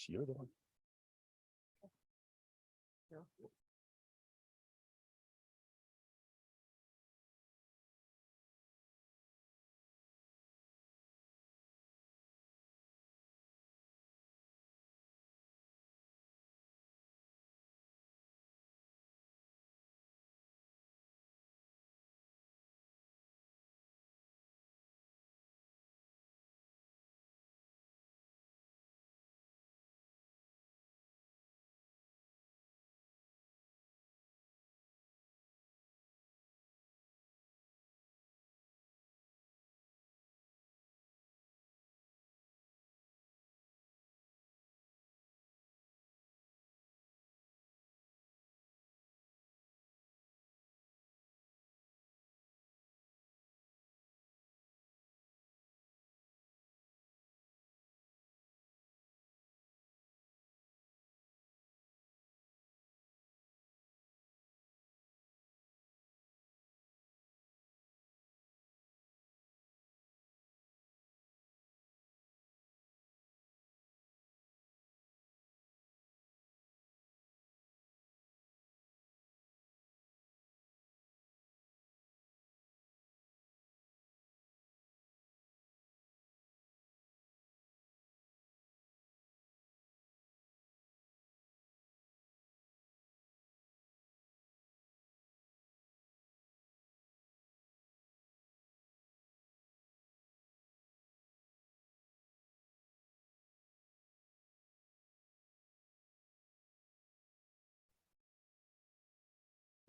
Yes, you're the one.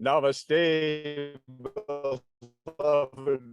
Namaste, beloved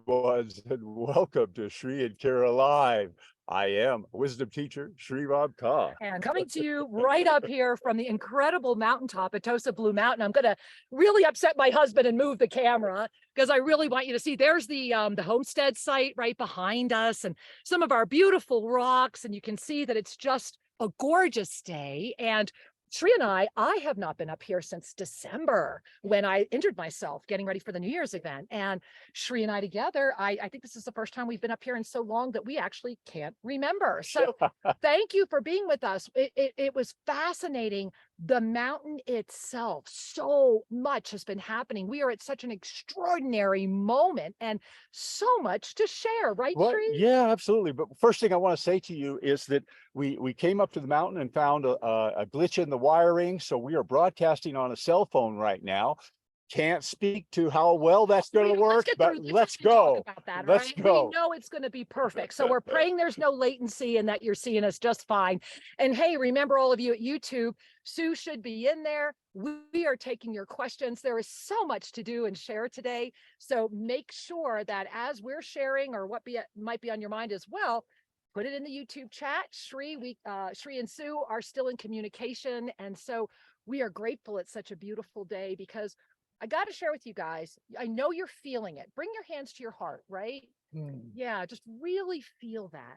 ones, and welcome to Shri and Kara Live. I am wisdom teacher Shri Rob Ka. And coming to you right up here from the incredible mountaintop at Tosa Blue Mountain. I'm going to really upset my husband and move the camera because I really want you to see. There's the homestead site right behind us and some of our beautiful rocks. And you can see that it's just a gorgeous day. And Shri and I have not been up here since December when I injured myself getting ready for the New Year's event. And Shri and I together, I think this is the first time we've been up here in so long that we actually can't remember. So thank you for being with us. It was fascinating. The mountain itself, so much has been happening. We are at such an extraordinary moment and so much to share, right, Well, Shri? yeah, absolutely. But first thing I want to say to you is that we came up to the mountain and found a glitch in the wiring. So we are broadcasting on a cell phone right now. Can't speak to how well that's going to work, but let's go. Let's go. We know it's going to be perfect. So we're praying there's no latency and that you're seeing us just fine. And hey, remember all of you at YouTube, Sue should be in there. We are taking your questions. There is so much to do and share today. So make sure that as we're sharing or what might be on your mind as well, put it in the YouTube chat. Shri and Sue are still in communication. And so we are grateful it's such a beautiful day because I got to share with you guys. I know you're feeling it. Bring your hands to your heart, right? Yeah, just really feel that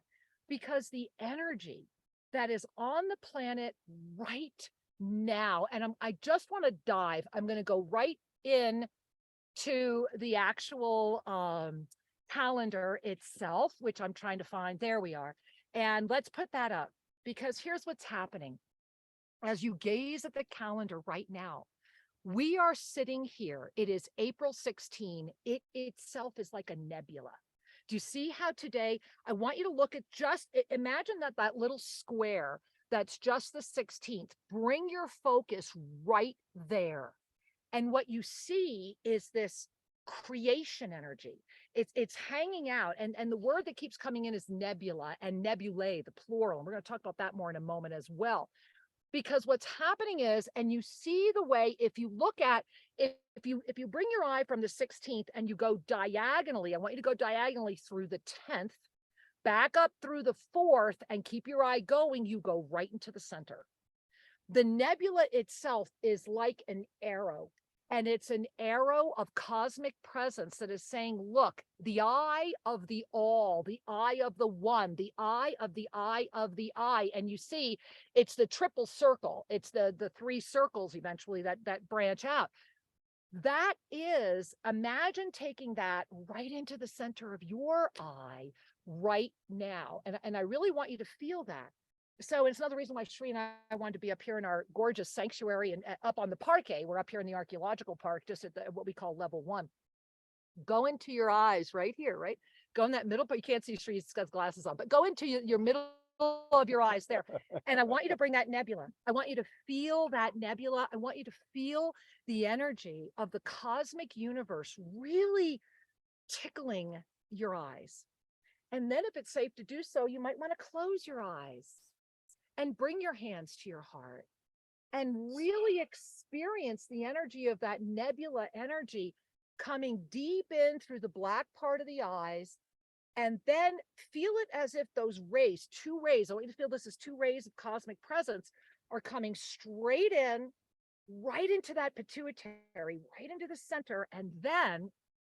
because the energy that is on the planet right now, and I just want to dive. I'm going to go right in to the actual calendar itself, which I'm trying to find. There we are. And let's put that up because here's what's happening. As you gaze at the calendar right now, we are sitting here. It is April 16. It itself is like a nebula. Do you see how today, I want you to look at imagine that little square that's just the 16th. Bring your focus right there. And what you see is this creation energy. It's hanging out. And the word that keeps coming in is nebula and nebulae, the plural. And we're going to talk about that more in a moment as well. Because what's happening is, and you see the way, if you look at, if you bring your eye from the 16th and you go diagonally, I want you to go diagonally through the 10th, back up through the 4th and keep your eye going, you go right into the center. The nebula itself is like an arrow. And it's an arrow of cosmic presence that is saying, look, the eye of the all, the eye of the one, the eye of the eye of the eye. And you see, it's the triple circle. It's the three circles eventually that branch out. That is, imagine taking that right into the center of your eye right now. And I really want you to feel that. So it's another reason why Sri and I wanted to be up here in our gorgeous sanctuary and up on the parquet. We're up here in the archaeological park, just at what we call level 1. Go into your eyes right here, right? Go in that middle, but you can't see Sri's got glasses on, but go into your middle of your eyes there. And I want you to bring that nebula. I want you to feel that nebula. I want you to feel the energy of the cosmic universe really tickling your eyes. And then if it's safe to do so, you might want to close your eyes and bring your hands to your heart and really experience the energy of that nebula energy coming deep in through the black part of the eyes. And then feel it as if those rays, 2 rays, I want you to feel this as 2 rays of cosmic presence are coming straight in, right into that pituitary, right into the center, and then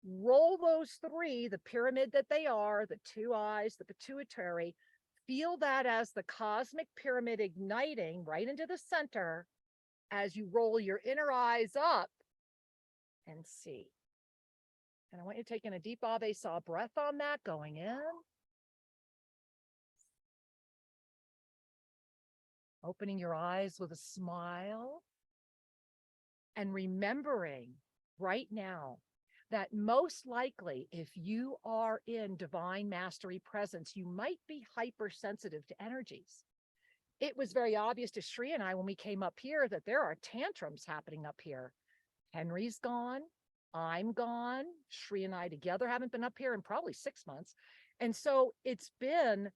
roll those 3, the pyramid that they are, the 2 eyes, the pituitary, feel that as the cosmic pyramid igniting right into the center as you roll your inner eyes up and see. And I want you to take in a deep AVESA breath on that, going in. Opening your eyes with a smile. And remembering right now that most likely, if you are in divine mastery presence, you might be hypersensitive to energies. It was very obvious to Sri and I when we came up here that there are tantrums happening up here. Henry's gone. I'm gone. Sri and I together haven't been up here in probably 6 months. And so it's been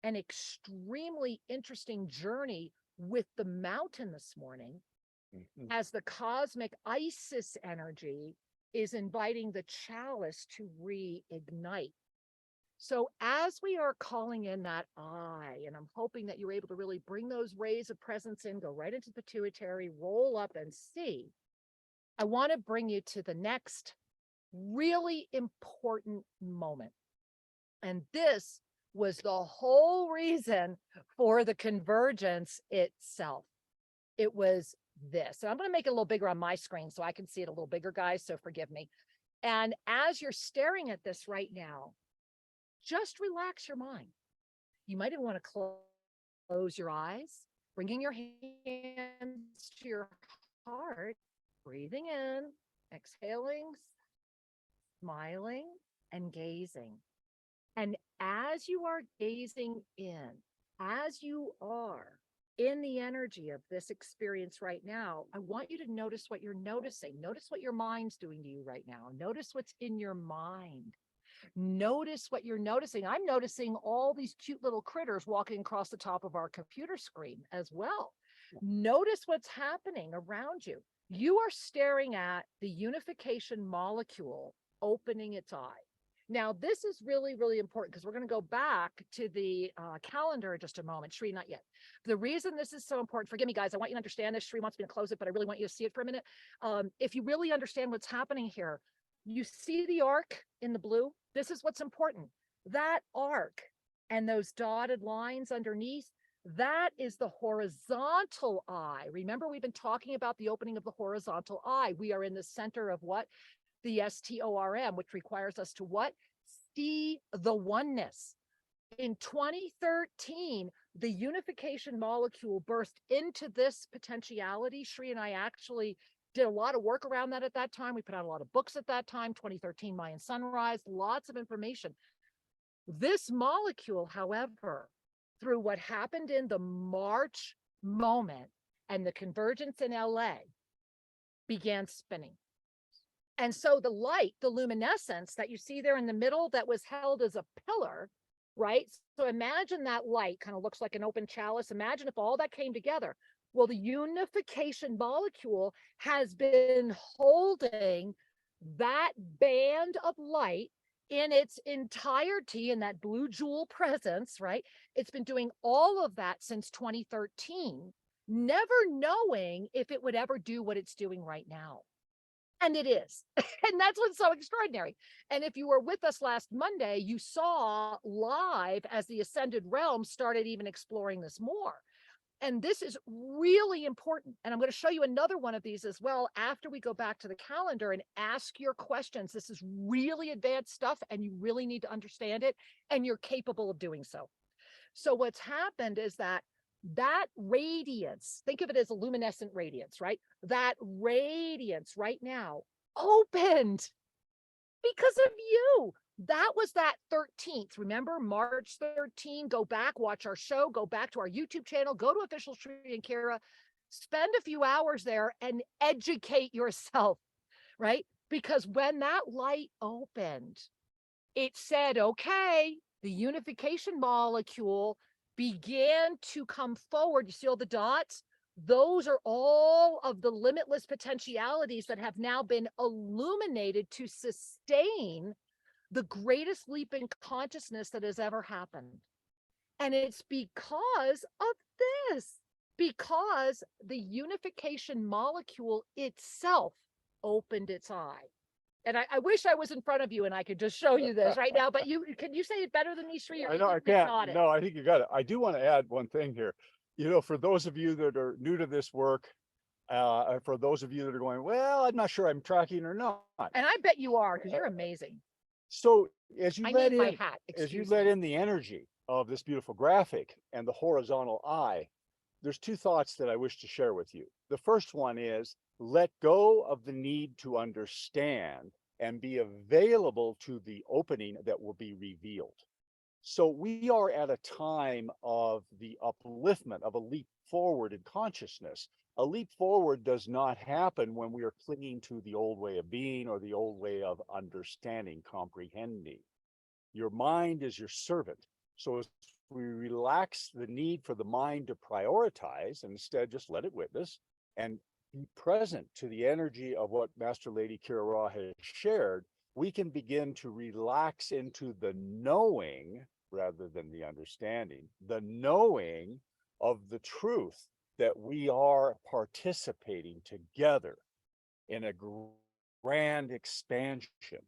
an extremely interesting journey with the mountain this morning as the cosmic Isis energy is inviting the chalice to reignite. So as we are calling in that eye, and I'm hoping that you're able to really bring those rays of presence in, go right into the pituitary, roll up and see, I want to bring you to the next really important moment. And this was the whole reason for the convergence itself. It was this. And I'm going to make it a little bigger on my screen so I can see it a little bigger, guys, so forgive me. And as you're staring at this right now, just relax your mind. You might even want to close your eyes, bringing your hands to your heart, breathing in, exhaling, smiling, and gazing. And as you are gazing in, as you are in the energy of this experience right now, I want you to notice what you're noticing. Notice what your mind's doing to you right now. Notice what's in your mind. Notice what you're noticing. I'm noticing all these cute little critters walking across the top of our computer screen as well. Notice what's happening around you. You are staring at the unification molecule opening its eye. Now, this is really, really important because we're going to go back to the calendar in just a moment. Sri, not yet. The reason this is so important, forgive me, guys, I want you to understand this. Sri wants me to close it, but I really want you to see it for a minute. If you really understand what's happening here, you see the arc in the blue? This is what's important. That arc and those dotted lines underneath, that is the horizontal eye. Remember, we've been talking about the opening of the horizontal eye. We are in the center of what? The STORM, which requires us to what? See the oneness. In 2013, the unification molecule burst into this potentiality. Sri and I actually did a lot of work around that at that time. We put out a lot of books at that time, 2013 Mayan Sunrise, lots of information. This molecule, however, through what happened in the March moment and the convergence in LA, began spinning. And so the light, the luminescence that you see there in the middle that was held as a pillar, right? So imagine that light kind of looks like an open chalice. Imagine if all that came together. Well, the unification molecule has been holding that band of light in its entirety in that blue jewel presence, right? It's been doing all of that since 2013, never knowing if it would ever do what it's doing right now. And it is. And that's what's so extraordinary. And if you were with us last Monday, you saw live as the ascended realm started even exploring this more. And this is really important. And I'm going to show you another one of these as well after we go back to the calendar and ask your questions. This is really advanced stuff and you really need to understand it and you're capable of doing so. So what's happened is that that radiance, think of it as a luminescent radiance, right? That radiance right now opened because of you. That was that 13th. Remember, March 13, go back, watch our show, go back to our YouTube channel, go to Official Shri and Kara, spend a few hours there and educate yourself, right? Because when that light opened, it said, okay, the unification molecule began to come forward. You see all the dots? Those are all of the limitless potentialities that have now been illuminated to sustain the greatest leap in consciousness that has ever happened. And it's because of this, because the unification molecule itself opened its eye. And I wish I was in front of you and I could just show you this right now, but can you say it better than me, Sri? I know I can't. No, I think you got it. I do want to add one thing here. You know, for those of you that are new to this work, for those of you that are going, well, I'm not sure I'm tracking or not. And I bet you are, because you're amazing. So as you let in the energy of this beautiful graphic and the horizontal eye, there's two thoughts that I wish to share with you. The first one is, let go of the need to understand and be available to the opening that will be revealed. So we are at a time of the upliftment, of a leap forward in consciousness. A leap forward does not happen when we are clinging to the old way of being or the old way of understanding, comprehending. Your mind is your servant. So as we relax the need for the mind to prioritize, and instead just let it witness and be present to the energy of what Master Lady Kira Ra has shared, we can begin to relax into the knowing rather than the understanding, the knowing of the truth that we are participating together in a grand expansion.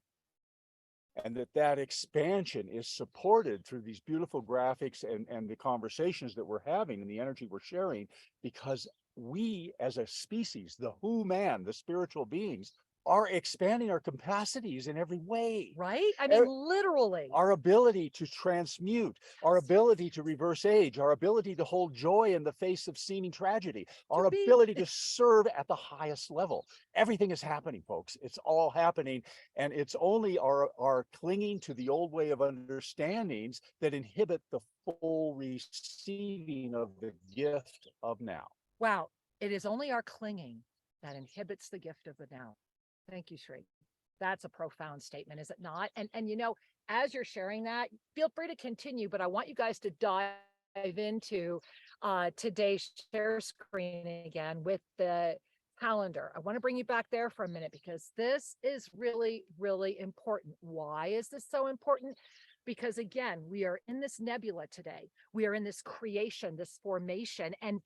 And that expansion is supported through these beautiful graphics and the conversations that we're having and the energy we're sharing, because we as a species, the who man, the spiritual beings, are expanding our capacities in every way. Right? I mean, literally. Our ability to transmute, our ability to reverse age, our ability to hold joy in the face of seeming tragedy, our ability to serve at the highest level. Everything is happening, folks. It's all happening. And it's only our clinging to the old way of understandings that inhibit the full receiving of the gift of now. Wow. It is only our clinging that inhibits the gift of the now. Thank you, Sri. That's a profound statement, is it not? And you know, as you're sharing that, feel free to continue, but I want you guys to dive into today's share screen again with the calendar. I want to bring you back there for a minute because this is really, really important. Why is this so important? Because again, we are in this nebula today. We are in this creation, this formation. And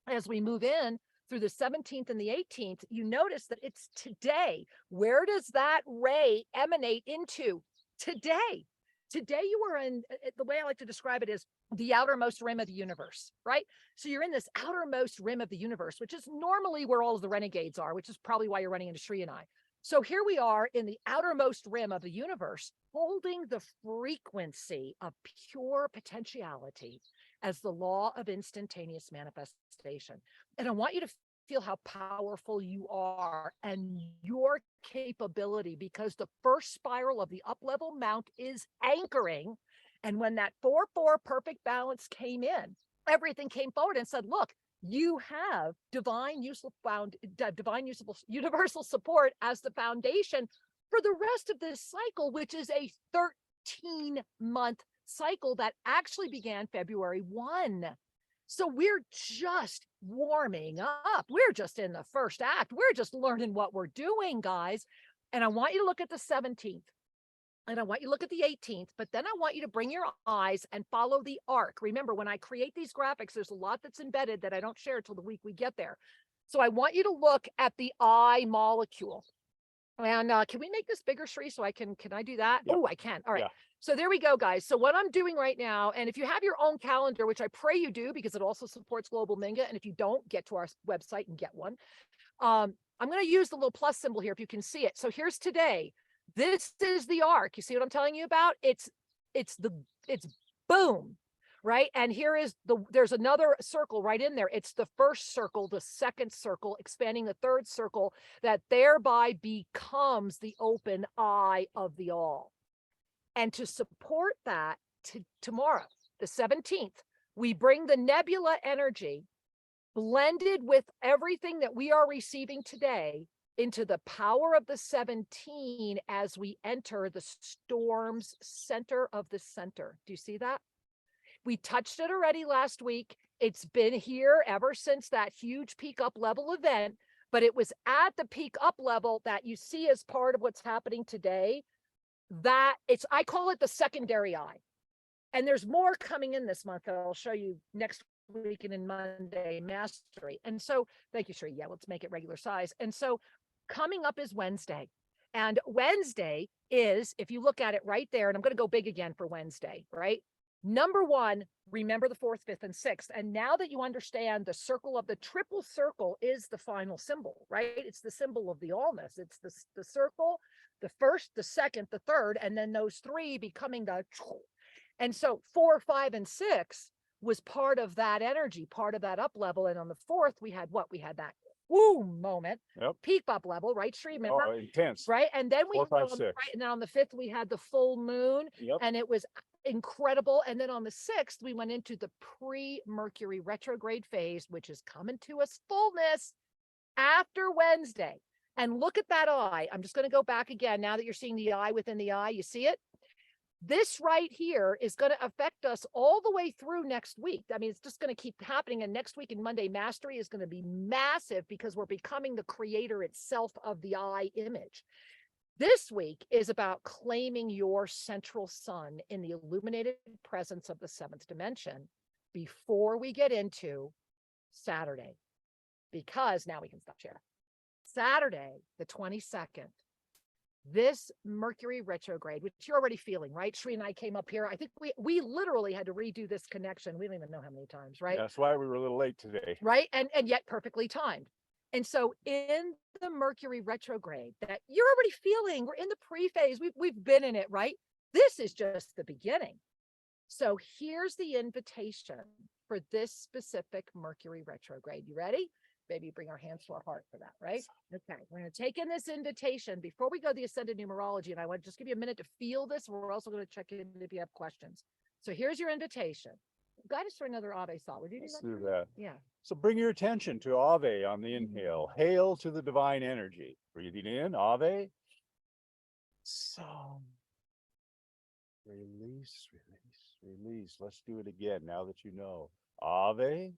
as we move in through the 17th and the 18th, you notice that it's today. Where does that ray emanate into? Today. Today you are in, the way I like to describe it is the outermost rim of the universe, right? So you're in this outermost rim of the universe, which is normally where all of the renegades are, which is probably why you're running into Sri and I. So here we are in the outermost rim of the universe, holding the frequency of pure potentiality as the law of instantaneous manifestation. And I want you to feel how powerful you are and your capability, because the first spiral of the up-level mount is anchoring. And when that 4-4 perfect balance came in, everything came forward and said, look, you have divine universal support as the foundation for the rest of this cycle, which is a 13-month cycle that actually began February 1. So we're just warming up. We're just in the first act. We're just learning what we're doing, guys. And I want you to look at the 17th. And I want you to look at the 18th, but then I want you to bring your eyes and follow the arc. Remember, when I create these graphics, there's a lot that's embedded that I don't share until the week we get there. So I want you to look at the I molecule. And can we make this bigger, Sri, so I can I do that? Yeah. Oh, I can. All right. Yeah. So there we go, guys. So what I'm doing right now, and if you have your own calendar, which I pray you do, because it also supports Global Minga, and if you don't, get to our website and get one. I'm going to use the little plus symbol here if you can see it. So here's today. This is the arc. You see what I'm telling you about? It's boom, right? And here is there's another circle right in there. It's the first circle, the second circle, expanding the third circle, that thereby becomes the open eye of the all. And to support that, tomorrow, the 17th, we bring the nebula energy blended with everything that we are receiving today into the power of the 17 as we enter the storm's center of the center. Do you see that? We touched it already last week. It's been here ever since that huge peak up level event, but it was at the peak up level that you see as part of what's happening today. I call it the secondary eye. And there's more coming in this month that I'll show you next week and in Monday Mastery. And so, thank you, Sri. Yeah, let's make it regular size. And so coming up is Wednesday. And Wednesday is, if you look at it right there, and I'm going to go big again for Wednesday, right? Number one, remember the 4th, 5th, and 6th. And now that you understand the circle of the triple circle is the final symbol, right? It's the symbol of the allness. It's the circle, the first, the second, the third, and then those three becoming the. And so 4, 5, and 6 was part of that energy, part of that up level. And on the 4th, we had what? We had that woo moment, peak up level, right, Sri? Remember? Oh, intense. Right. And then 4, 5, 6. Right, and then on the 5th, we had the full moon, and it was incredible. And then on the 6th, we went into the pre-Mercury retrograde phase, which is coming to us fullness after Wednesday. And look at that eye. I'm just going to go back again. Now that you're seeing the eye within the eye, you see it? This right here is going to affect us all the way through next week. I mean, it's just going to keep happening. And next week in Monday Mastery is going to be massive because we're becoming the creator itself of the eye image. This week is about claiming your central sun in the illuminated presence of the 7th dimension before we get into Saturday, because now we can stop sharing. Saturday, the 22nd, this Mercury retrograde, which you're already feeling, right? Sri and I came up here. I think we literally had to redo this connection. We don't even know how many times, right? That's why we were a little late today. Right. And yet perfectly timed. And so in the Mercury retrograde that you're already feeling, we're in the pre-phase, we've been in it, right? This is just the beginning. So here's the invitation for this specific Mercury retrograde. You ready? Maybe bring our hands to our heart for that, right? Okay, we're going to take in this invitation before we go to the ascended numerology, and I want to just give you a minute to feel this. We're also going to check in if you have questions. So here's your invitation. Guide us through another AVESA. Would you do that? Let's do that. Yeah. So bring your attention to Ave on the inhale. Hail to the divine energy. Breathing in, Ave. So release, release, release. Let's do it again now that you know. Ave.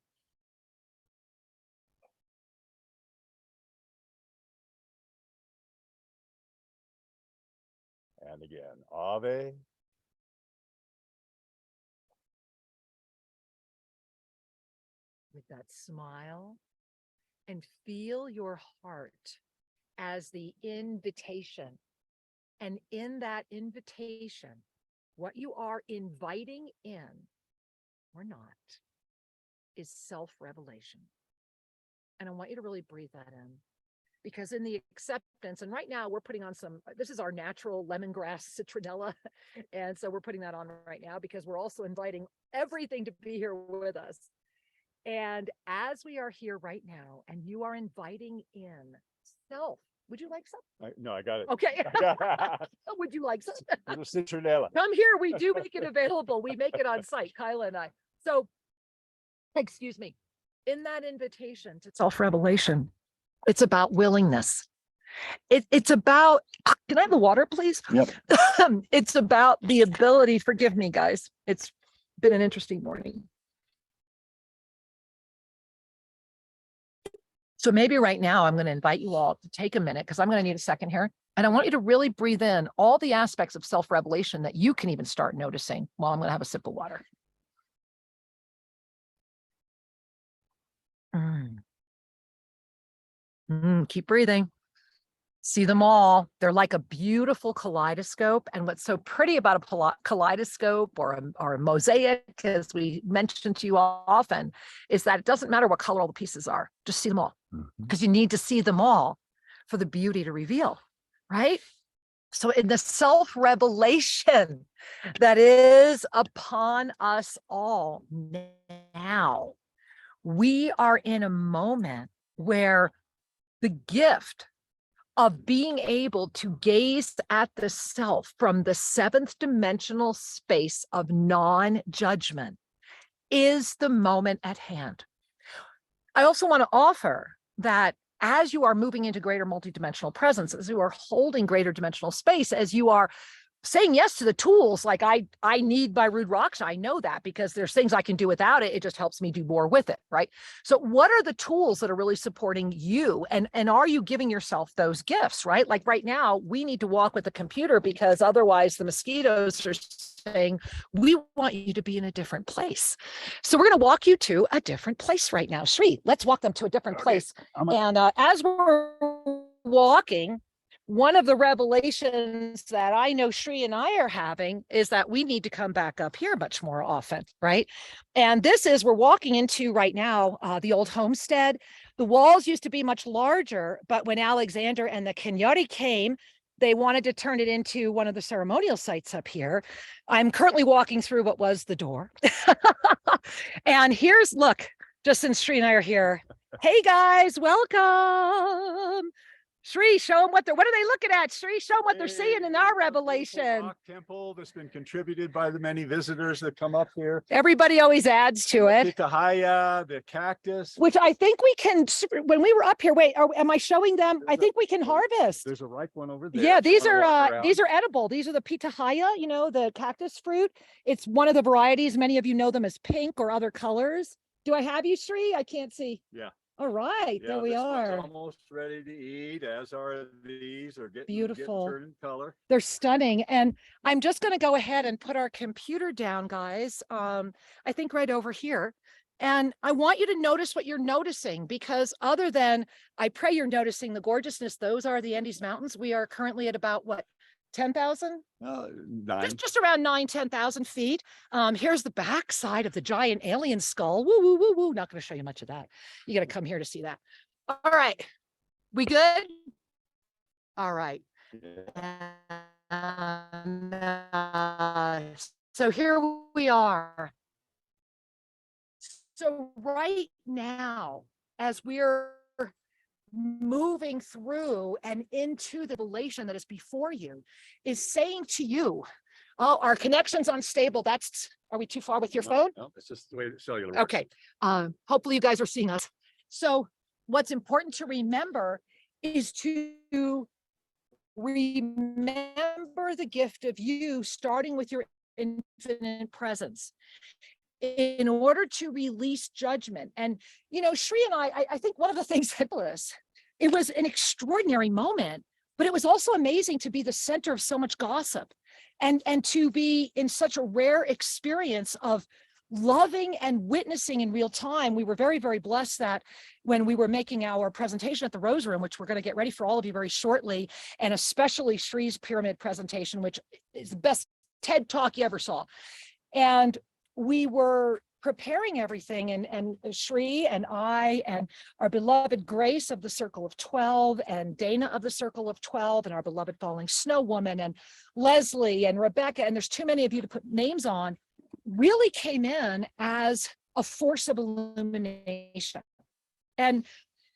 And again, Ave. With that smile, and feel your heart as the invitation. And in that invitation, what you are inviting in or not is self-revelation. And I want you to really breathe that in. Because in the acceptance, and right now we're putting on this is our natural lemongrass citronella. And so we're putting that on right now because we're also inviting everything to be here with us. And as we are here right now, and you are inviting in self, would you like some? No, I got it. Okay. Would you like some? Little citronella. Come here. We do make it available. We make it on site, Kyla and I. So, excuse me. In that invitation to self-revelation, it's about willingness. It's about, can I have the water, please? Yep. It's about the ability, forgive me, guys. It's been an interesting morning. So maybe right now I'm going to invite you all to take a minute because I'm going to need a second here. And I want you to really breathe in all the aspects of self-revelation that you can even start noticing while I'm going to have a sip of water. Keep breathing. See them all. They're like a beautiful kaleidoscope. And what's so pretty about a kaleidoscope or a mosaic, as we mentioned to you often, is that it doesn't matter what color all the pieces are. Just see them all, because you need to see them all for the beauty to reveal, right? So in the self-revelation that is upon us all now, we are in a moment where the gift of being able to gaze at the self from the seventh dimensional space of non-judgment is the moment at hand. I also want to offer that as you are moving into greater multidimensional presence, as you are holding greater dimensional space, as you are saying yes to the tools, like I need my rude rocks. I know that because there's things I can do without it. It just helps me do more with it, right? So what are the tools that are really supporting you? And are you giving yourself those gifts, right? Like right now, we need to walk with the computer because otherwise the mosquitoes are saying, we want you to be in a different place. So we're going to walk you to a different place right now. Sri, let's walk them to a different place. And as we're walking, one of the revelations that I know Sri and I are having is that we need to come back up here much more often, right? And this is, we're walking into right now, the old homestead. The walls used to be much larger, but when Alexander and the Kenyari came, they wanted to turn it into one of the ceremonial sites up here. I'm currently walking through what was the door. And here's, look, just since Sri and I are here. Hey guys, welcome. Sri, show them what are they looking at? Sri, show them what they're seeing in our revelation. Rock temple that's been contributed by the many visitors that come up here. Everybody always adds to it. Pitahaya, the cactus. Which I think we can, when we were up here, wait, am I showing them? I think we can harvest. There's a ripe one over there. Yeah, these are edible. These are the pitahaya, you know, the cactus fruit. It's one of the varieties. Many of you know them as pink or other colors. Do I have you, Sri? I can't see. Yeah. All right, there we are. Almost ready to eat, as are these. Are getting beautiful. Turning color. They're stunning. And I'm just going to go ahead and put our computer down, guys. I think right over here. And I want you to notice what you're noticing, because other than, I pray you're noticing the gorgeousness. Those are the Andes Mountains. We are currently at about what? 10,000? 9. Just around 10,000 feet. Here's the back side of the giant alien skull. Woo, woo, woo, woo. Not going to show you much of that. You got to come here to see that. All right. We good? All right. And, so here we are. So right now, as we're moving through and into the revelation that is before you, is saying to you, oh, our connection's unstable. Are we too far with your phone? No, it's just the way the cellular works. Okay. Hopefully you guys are seeing us. So what's important to remember is to remember the gift of you, starting with your infinite presence, in order to release judgment. And, you know, Sri and I think one of the things that was, it was an extraordinary moment, but it was also amazing to be the center of so much gossip and to be in such a rare experience of loving and witnessing in real time. We were very, very blessed that when we were making our presentation at the Rose Room, which we're going to get ready for all of you very shortly, and especially Sri's pyramid presentation, which is the best TED Talk you ever saw. And we were preparing everything, and Sri and I and our beloved Grace of the Circle of 12 and Dana of the Circle of 12 and our beloved Falling Snow Woman and Leslie and Rebecca, and there's too many of you to put names on, really came in as a force of illumination. And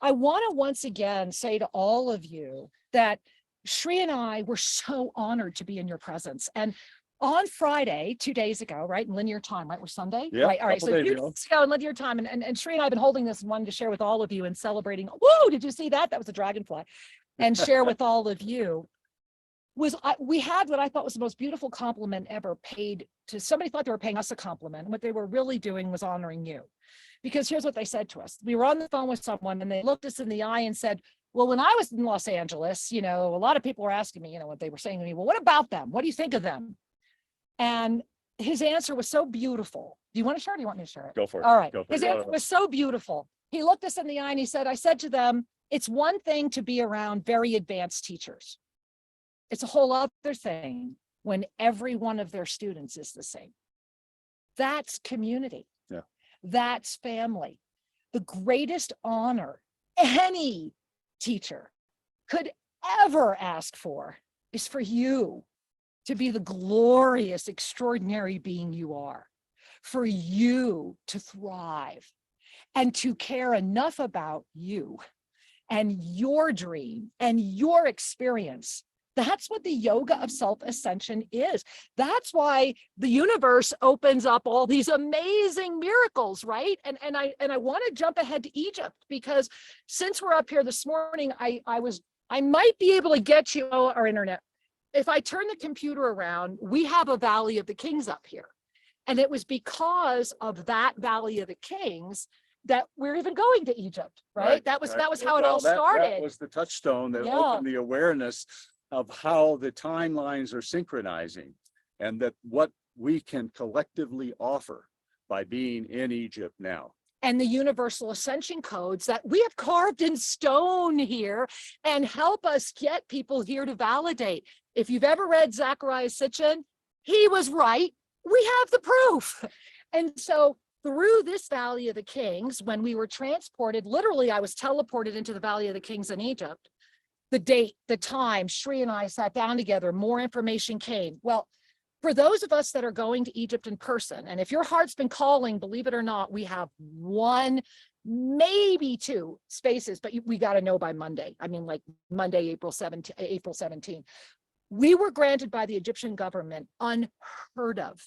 I want to once again say to all of you that Sri and I were so honored to be in your presence. And on Friday, 2 days ago, right, in linear time, right? We're Sunday? Yeah, right. All right. So 2 days ago in linear time, and Sri and I have been holding this and wanted to share with all of you and celebrating. Whoa, did you see that? That was a dragonfly. And share with all of you. We had what I thought was the most beautiful compliment ever paid to somebody. Thought they were paying us a compliment. And what they were really doing was honoring you. Because here's what they said to us. We were on the phone with someone and they looked us in the eye and said, well, when I was in Los Angeles, you know, a lot of people were asking me, you know, what they were saying to me, well, what about them? What do you think of them? And his answer was so beautiful. Do you want to share it or do you want me to share it? Go for it. All right. His answer was so beautiful. He looked us in the eye and he said, I said to them, it's one thing to be around very advanced teachers. It's a whole other thing when every one of their students is the same. That's community. Yeah. That's family. The greatest honor any teacher could ever ask for is for you to be the glorious, extraordinary being you are, for you to thrive and to care enough about you and your dream and your experience. That's what the yoga of self-ascension is. That's why the universe opens up all these amazing miracles, right? And I want to jump ahead to Egypt, because since we're up here this morning, I might be able to get you our internet. If I turn the computer around, we have a Valley of the Kings up here. And it was because of that Valley of the Kings that we're even going to Egypt, right? That was how it all started. That was the touchstone that Yeah. opened the awareness of how the timelines are synchronizing, and that what we can collectively offer by being in Egypt now. And the universal ascension codes that we have carved in stone here and help us get people here to validate. If you've ever read Zecharia Sitchin, he was right. We have the proof. And so through this Valley of the Kings, when we were transported, literally, I was teleported into the Valley of the Kings in Egypt. The date, the time, Shri and I sat down together, more information came. Well, for those of us that are going to Egypt in person, and if your heart's been calling, believe it or not, we have 1, maybe 2 spaces, but we got to know by Monday. I mean, like Monday, April 17th. We were granted by the Egyptian government unheard of.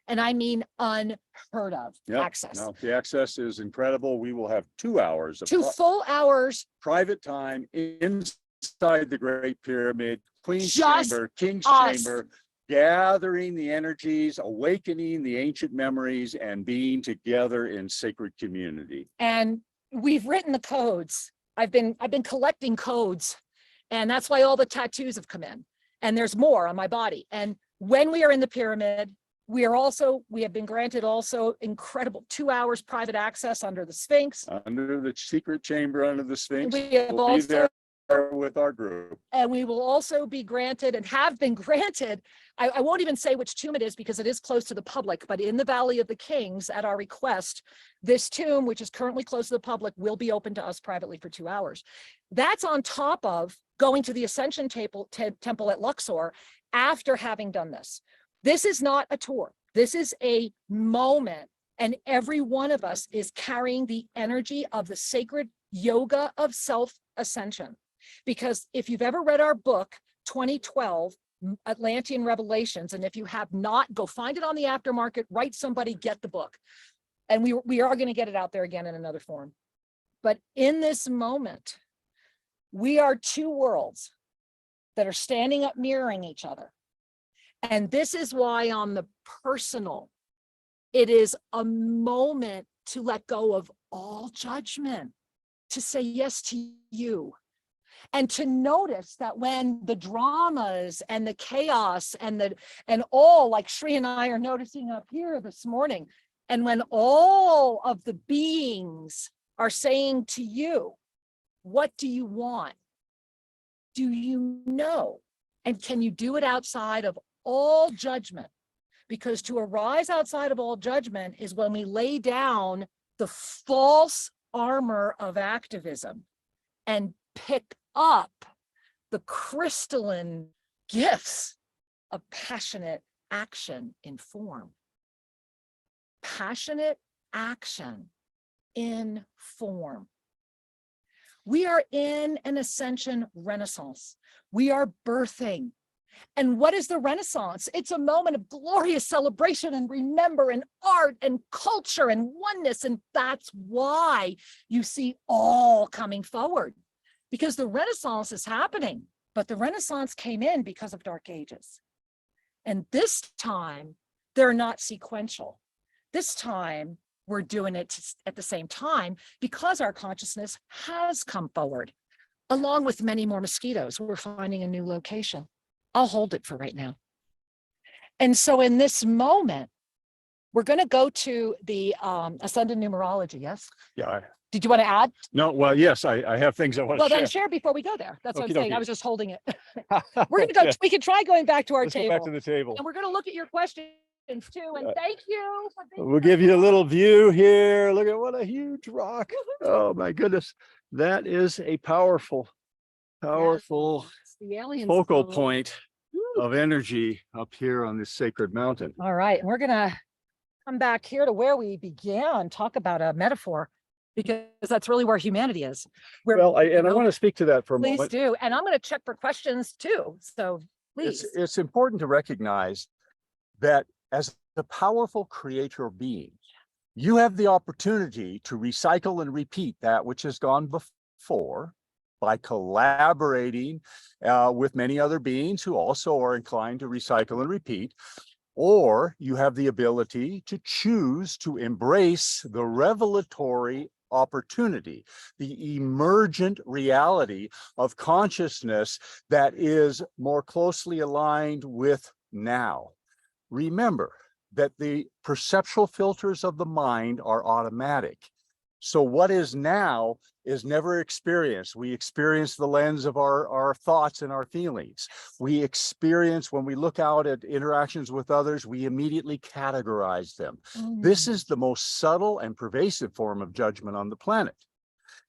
And I mean unheard of access. No, the access is incredible. We will have 2 hours of 2 full hours private time inside the Great Pyramid, Queen's Just Chamber, King's us. Chamber, gathering the energies, awakening the ancient memories, and being together in sacred community. And we've written the codes. I've been collecting codes, and that's why all the tattoos have come in. And there's more on my body. And when we are in the pyramid, we have been granted also incredible 2 hours private access under the Sphinx. Under the secret chamber, under the Sphinx, We have we'll be there with our group. And we will also be granted, and have been granted, I won't even say which tomb it is because it is close to the public, but in the Valley of the Kings, at our request, this tomb, which is currently closed to the public, will be open to us privately for 2 hours. That's on top of going to the Ascension Temple at Luxor after having done this. This is not a tour. This is a moment, and every one of us is carrying the energy of the sacred yoga of self-ascension. Because if you've ever read our book, 2012, Atlantean Revelations, and if you have not, go find it on the aftermarket, write somebody, get the book. And we are going to get it out there again in another form. But in this moment, we are 2 worlds that are standing up mirroring each other. And this is why on the personal, it is a moment to let go of all judgment, to say yes to you, and to notice that when the dramas and the chaos and all, like Shri and I are noticing up here this morning, and when all of the beings are saying to you, what do you want? Do you know? And can you do it outside of all judgment? Because to arise outside of all judgment is when we lay down the false armor of activism and pick up the crystalline gifts of passionate action in form. Passionate action in form. We are in an Ascension Renaissance. We are birthing. And what is the Renaissance? It's a moment of glorious celebration and remember and art and culture and oneness. And that's why you see all coming forward, because the Renaissance is happening. But the Renaissance came in because of Dark Ages. And this time, they're not sequential. This time, we're doing it at the same time because our consciousness has come forward. Along with many more mosquitoes, we're finding a new location. I'll hold it for right now. And so in this moment, we're going to go to the Ascended Numerology, yes? Yeah. Did you want to add? No, well, yes, I have things I want to Well, share. then share before we go there. That's what I'm saying. Okey-dokey. I was just holding it. We're going to go, we can try going back to our Let's go table. back to the table. And we're going to look at your questions too. And thank you. For being We'll give you a little view here. Look at what a huge rock. Oh my goodness. That is a powerful the aliens. focal go. point Woo. of energy up here on this sacred mountain. All right, and we're gonna come back here to where we began, talk about a metaphor, because that's really where humanity is. Well, I want to speak to that for a please moment. do, and I'm going to check for questions too. So please, It's important to recognize that as a powerful creator being, you have the opportunity to recycle and repeat that which has gone before by collaborating with many other beings who also are inclined to recycle and repeat. Or you have the ability to choose to embrace the revelatory opportunity, the emergent reality of consciousness that is more closely aligned with now. Remember that the perceptual filters of the mind are automatic. So what is now is never experienced. We experience the lens of our thoughts and our feelings. We experience, when we look out at interactions with others, we immediately categorize them. This is the most subtle and pervasive form of judgment on the planet,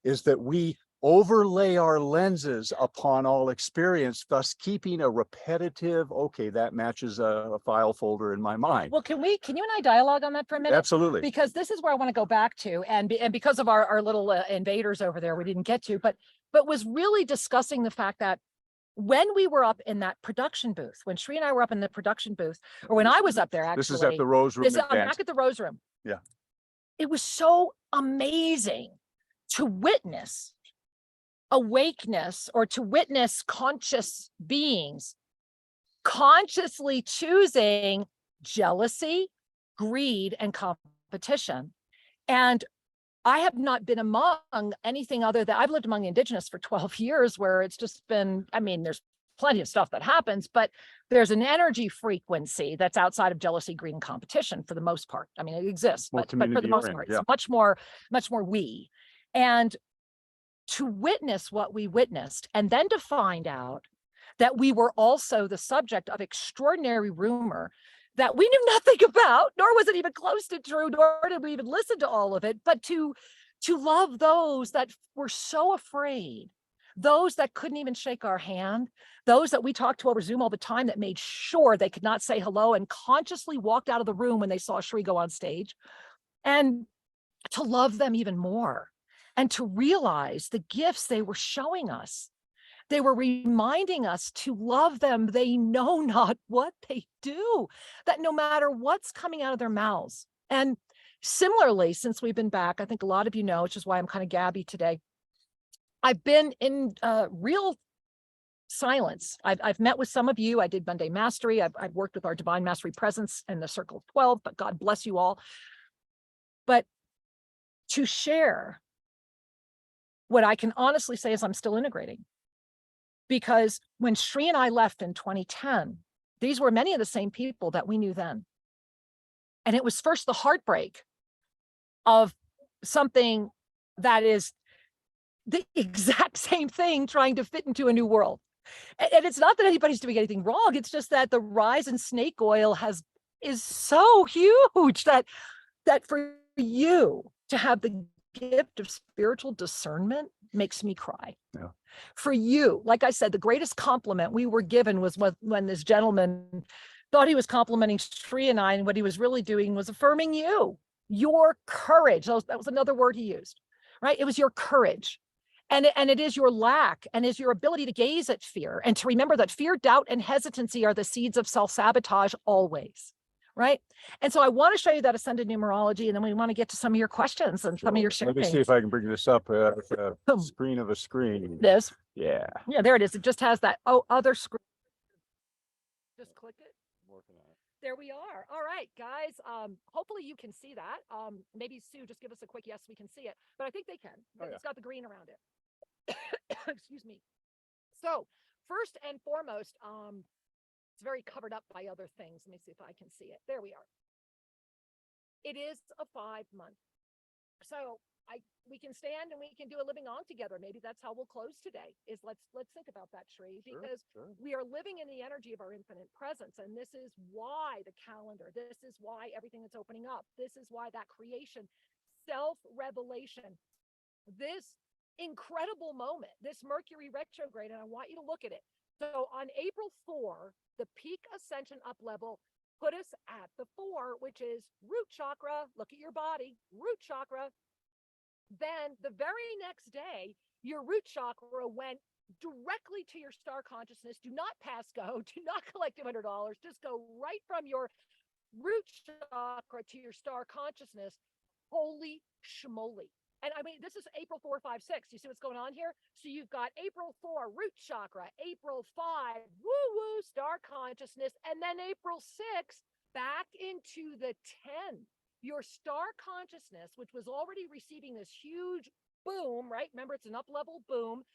is that we overlay our lenses upon all experience, thus keeping a repetitive, okay, that matches a file folder in my mind. well, can you and I dialogue on that for a minute? Absolutely. Because this is where I want to go back to, and because of our little invaders over there, we didn't get to, but was really discussing the fact that when we were up in that production booth, when Sri and I were up in the production booth, or when I was up there, actually, This is at the Rose Room. I'm back at the Rose Room. Yeah. It was so amazing to witness awakeness, or to witness conscious beings consciously choosing jealousy, greed, and competition. And I have not been among anything other than, I've lived among the indigenous for 12 years, where it's just been, I mean, there's plenty of stuff that happens, but there's an energy frequency that's outside of jealousy, greed, and competition for the most part. I mean, it exists, but for the most part, it's much more we. And to witness what we witnessed, and then to find out that we were also the subject of extraordinary rumor that we knew nothing about, nor was it even close to true, nor did we even listen to all of it, but to love those that were so afraid, those that couldn't even shake our hand, those that we talked to over Zoom all the time, that made sure they could not say hello and consciously walked out of the room when they saw Sri go on stage, and to love them even more, and to realize the gifts they were showing us. They were reminding us to love them. They know not what they do, that no matter what's coming out of their mouths. And similarly, since we've been back, I think a lot of you know, which is why I'm kind of gabby today, I've been in real silence. I've met with some of you. I did Monday Mastery. I've worked with our Divine Mastery Presence in the Circle of 12, but God bless you all. But to share what I can honestly say is I'm still integrating. Because when Sri and I left in 2010, these were many of the same people that we knew then. And it was first the heartbreak of something that is the exact same thing trying to fit into a new world. And it's not that anybody's doing anything wrong. It's just that the rise in snake oil is so huge that for you to have the gift of spiritual discernment makes me cry. Yeah. For you, like I said, the greatest compliment we were given was when this gentleman thought he was complimenting Sri and I, and what he was really doing was affirming you, your courage. That was another word he used, right? It was your courage. And it is your lack, and is your ability to gaze at fear, and to remember that fear, doubt, and hesitancy are the seeds of self-sabotage always, right? And so I want to show you that ascended numerology, and then we want to get to some of your questions and some of your sharing. Let me see if I can bring this up with a screen of a screen. This. Yeah. Yeah, there it is. It just has that other screen. Just click it. Working on it. There we are. All right, guys. Hopefully you can see that. Maybe Sue, just give us a quick yes, we can see it. But I think they can. Oh, yeah. It's got the green around it. Excuse me. So first and foremost, it's very covered up by other things. Let me see if I can see it. There we are. It is a 5-month. So we can stand and we can do a living on together. Maybe that's how we'll close today, is let's think about that, Sri, because we are living in the energy of our infinite presence. And this is why the calendar, this is why everything that's opening up. This is why that creation, self-revelation, this incredible moment, this Mercury retrograde, and I want you to look at it. So on April 4, the peak ascension up level put us at the 4, which is root chakra. Look at your body, root chakra. Then the very next day, your root chakra went directly to your star consciousness. Do not pass go. Do not collect $200. Just go right from your root chakra to your star consciousness. Holy schmoly. And I mean, this is April 4, 5, 6. You see what's going on here? So you've got April 4, root chakra, April 5, woo-woo, star consciousness, and then April 6, back into the 10. Your star consciousness, which was already receiving this huge boom, right? Remember, it's an up-level boom.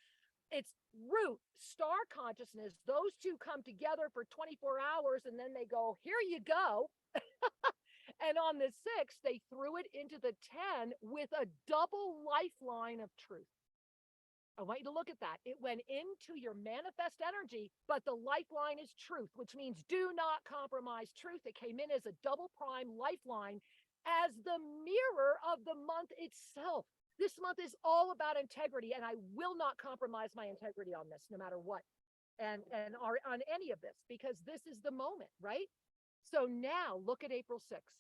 It's root, star consciousness. Those two come together for 24 hours, and then they go, here you go. And on the 6th, they threw it into the 10 with a double lifeline of truth. I want you to look at that. It went into your manifest energy, but the lifeline is truth, which means do not compromise truth. It came in as a double prime lifeline as the mirror of the month itself. This month is all about integrity, and I will not compromise my integrity on this, no matter what, and on any of this, because this is the moment, right? So now look at April 6th.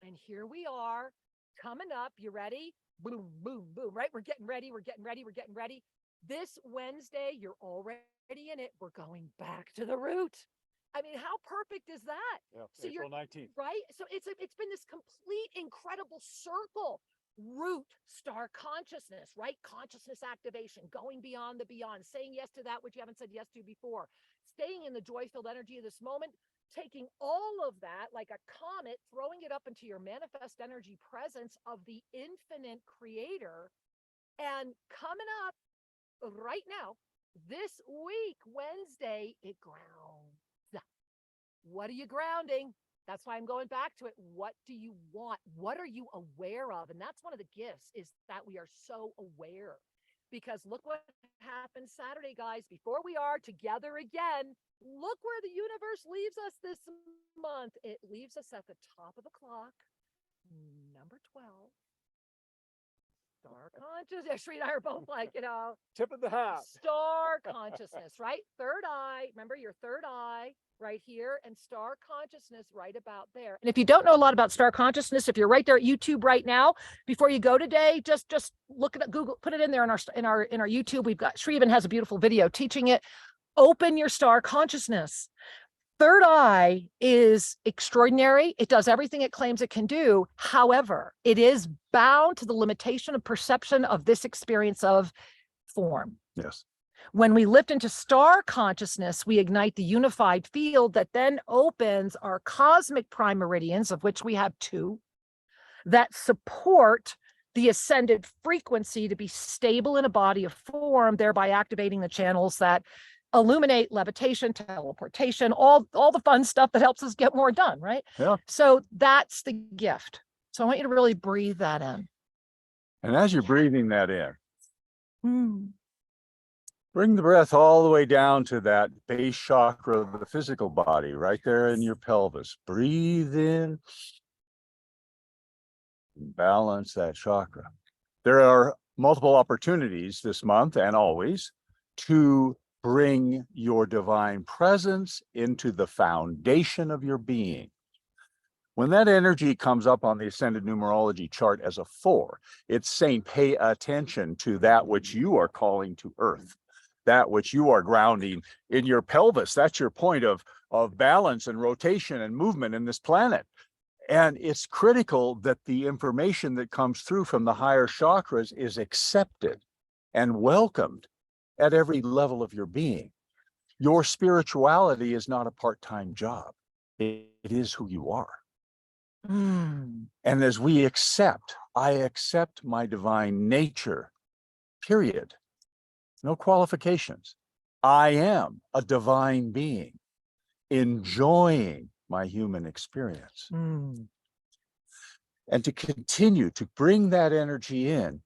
And here we are coming up. You ready? Boom, boom, boom, right? We're getting ready. We're getting ready. We're getting ready. This Wednesday, you're already in it. We're going back to the root. I mean, how perfect is that? Yeah, So April 19th. right. So it's been this complete, incredible circle. Root, star consciousness, right? Consciousness activation, going beyond the beyond, saying yes to that which you haven't said yes to before, staying in the joy-filled energy of this moment, taking all of that like a comet, throwing it up into your manifest energy presence of the infinite creator, and coming up right now, this week, Wednesday, it grounds. What are you grounding? That's why I'm going back to it. What do you want? What are you aware of? And that's one of the gifts, is that we are so aware. Because look what happened Saturday, guys. Before we are together again, look where the universe leaves us this month. It leaves us at the top of the clock, number 12. Star consciousness. Sri and I are both like, Tip of the hat. Star consciousness, right? Third eye. Remember your third eye right here, and star consciousness right about there. And if you don't know a lot about star consciousness, if you're right there at YouTube right now, before you go today, just look it up, Google, put it in there in our YouTube. We've got, Sri even has a beautiful video teaching it. Open your star consciousness. Third eye is extraordinary. It does everything it claims it can do. However, it is bound to the limitation of perception of this experience of form. Yes. When we lift into star consciousness, we ignite the unified field that then opens our cosmic prime meridians, of which we have 2, that support the ascended frequency to be stable in a body of form, thereby activating the channels that illuminate levitation, teleportation, all the fun stuff that helps us get more done, right? Yeah. So that's the gift. So I want you to really breathe that in. And as you're breathing that in, bring the breath all the way down to that base chakra of the physical body, right there in your pelvis. Breathe in. Balance that chakra. There are multiple opportunities this month and always to bring your divine presence into the foundation of your being. When that energy comes up on the ascended numerology chart as a 4, it's saying pay attention to that which you are calling to earth, that which you are grounding in your pelvis. That's your point of balance and rotation and movement in this planet. And it's critical that the information that comes through from the higher chakras is accepted and welcomed at every level of your being. Your spirituality is not a part-time job. It is who you are. And as we I accept my divine nature, period. No qualifications. I am a divine being enjoying my human experience. And to continue to bring that energy in,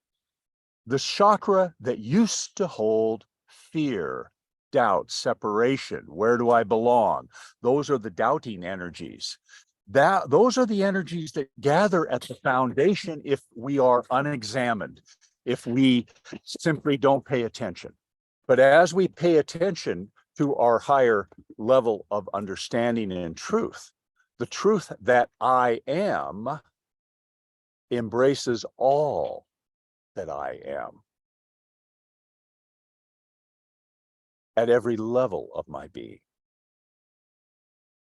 the chakra that used to hold fear, doubt, separation, where do I belong? Those are the doubting energies. Those are the energies that gather at the foundation if we are unexamined, if we simply don't pay attention. But as we pay attention to our higher level of understanding and truth. The truth that I am embraces all that I am at every level of my being.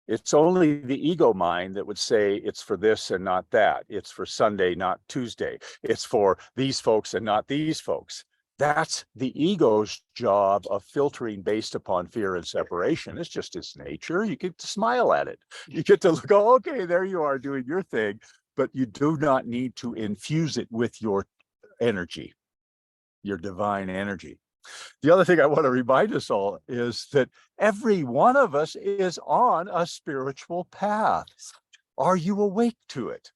It's only the ego mind that would say it's for this and not that. It's for Sunday, not Tuesday. It's for these folks and not these folks. That's the ego's job of filtering based upon fear and separation. It's just its nature. You get to smile at it. You get to look, oh, okay, there you are doing your thing, but you do not need to infuse it with your energy, your divine energy. The other thing I want to remind us all is that every one of us is on a spiritual path. Are you awake to it?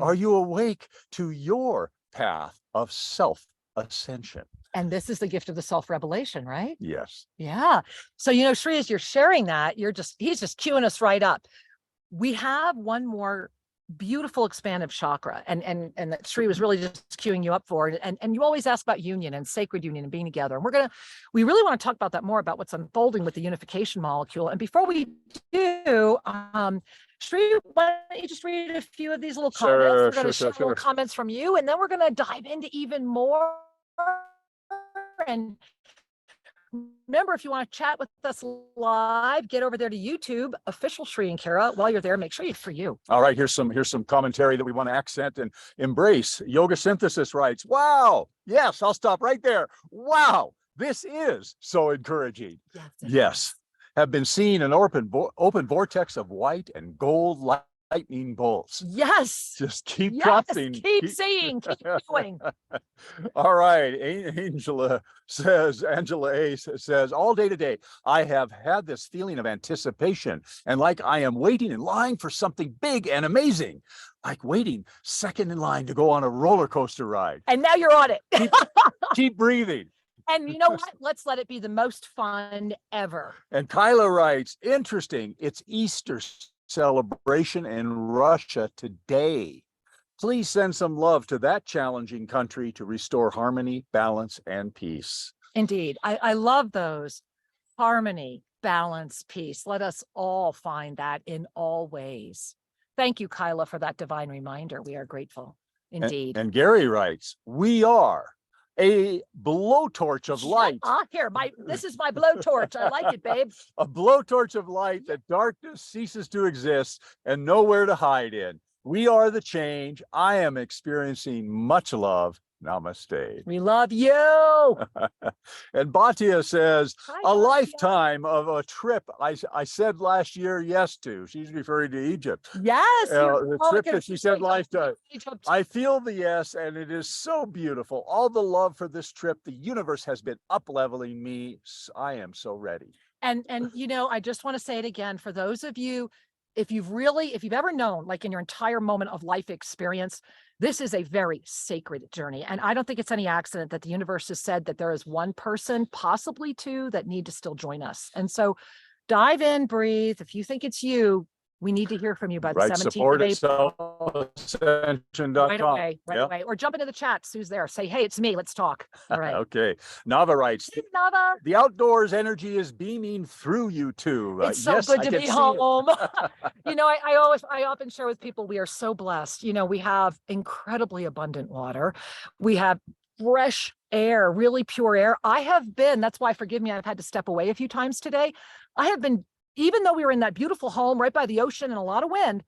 Are you awake to your path of self-ascension? And this is the gift of the self-revelation, right? Yes. Yeah. So, you know, Sri, as you're sharing that, he's just queuing us right up. We have one more beautiful expansive chakra, and that Sri was really just queuing you up for it. And you always ask about union and sacred union and being together. And we really want to talk about that more, about what's unfolding with the unification molecule. And before we do, Sri, why don't you just read a few of these little comments? We're going to share little comments from you, and then we're going to dive into even more. And remember, if you want to chat with us live, get over there to YouTube, official Sri and Kara. While you're there, make sure it's for you. All right, here's some commentary that we want to accent and embrace. Yoga Synthesis writes, wow, yes, I'll stop right there. Wow, this is so encouraging. Yes. Have been seen an open vortex of white and gold lightning bolts. Yes. Just keep dropping. Keep seeing, keep doing. All right. Angela A says, all day today, I have had this feeling of anticipation and like I am waiting in line for something big and amazing, like waiting second in line to go on a roller coaster ride. And now you're on it. Keep breathing. And you know what? Let's let it be the most fun ever. And Kyla writes, interesting. It's Easter celebration in Russia today. Please send some love to that challenging country to restore harmony, balance, and peace. Indeed. I love those. Harmony, balance, peace. Let us all find that in all ways. Thank you, Kyla, for that divine reminder. We are grateful. Indeed. And Gary writes, we are a blowtorch of light. This is my blowtorch. I like it, babe. A blowtorch of light that darkness ceases to exist and nowhere to hide in. We are the change. I am experiencing much love. Namaste. We love you. And Bhatia says, a lifetime of a trip I said last year yes to. She's referring to Egypt. Yes. The trip that she said lifetime. I feel the yes, and it is so beautiful. All the love for this trip. The universe has been up-leveling me. I am so ready. And you know, I just want to say it again, for those of you, if you've ever known, like in your entire moment of life experience, this is a very sacred journey. And I don't think it's any accident that the universe has said that there is one person, possibly two, that need to still join us. And so dive in, breathe. If you think it's you, we need to hear from you by the 17th of April. Self-Ascension.com. Right away. Or jump into the chat. Sue's there. Say, hey, it's me. Let's talk. All right. Okay. Nava writes, hey, Nava. The outdoors energy is beaming through you too. It's so good to be home. You know, I often share with people, we are so blessed. You know, we have incredibly abundant water. We have fresh air, really pure air. That's why, forgive me, I've had to step away a few times today. Even though we were in that beautiful home right by the ocean and a lot of wind,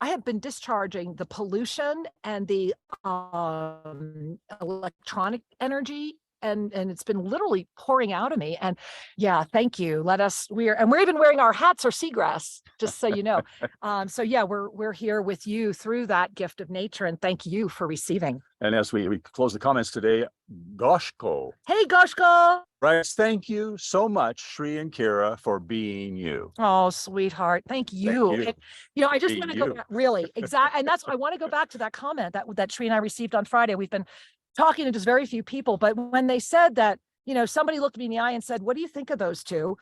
I have been discharging the pollution and the electronic energy, and it's been literally pouring out of me. And yeah, thank you. We're even wearing our hats or seagrass, just so you know. So yeah, we're here with you through that gift of nature, and thank you for receiving. And as we close the comments today, Goshko. Hey, Goshko. Right. Thank you so much, Sri and Kira, for being you. Oh, sweetheart. Thank you. Thank you. And, you know, I just want to go back, really, exactly. And I want to go back to that comment that Sri and I received on Friday. We've been talking to just very few people, but when they said that, you know, somebody looked me in the eye and said, what do you think of those two?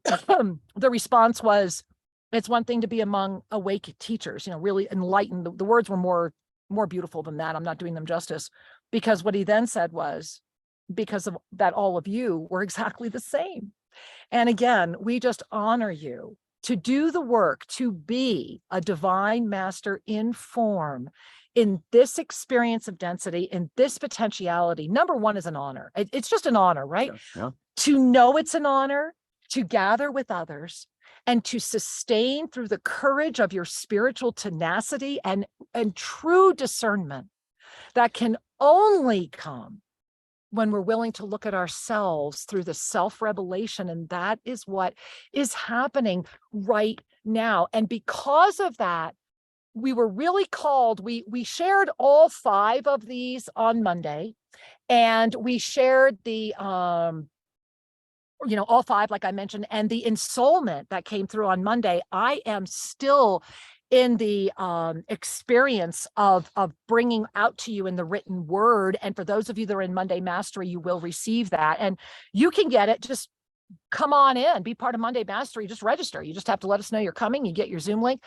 The response was, it's one thing to be among awake teachers, you know, really enlightened. The words were more beautiful than that. I'm not doing them justice, because what he then said was, because of that, all of you were exactly the same. And again, we just honor you to do the work, to be a divine master in form, in this experience of density, in this potentiality. Number one is an honor. It's just an honor, right? Yeah. To know it's an honor, to gather with others, and to sustain through the courage of your spiritual tenacity and true discernment that can only come when we're willing to look at ourselves through the self-revelation. And that is what is happening right now. And because of that, we were really called, we shared all 5 of these on Monday, and we shared the, all 5, like I mentioned, and the ensoulment that came through on Monday. I am still in the experience of bringing out to you in the written word. And for those of you that are in Monday Mastery, you will receive that. And you can get it. Just come on in, be part of Monday Mastery. Just register. You just have to let us know you're coming. You get your Zoom link.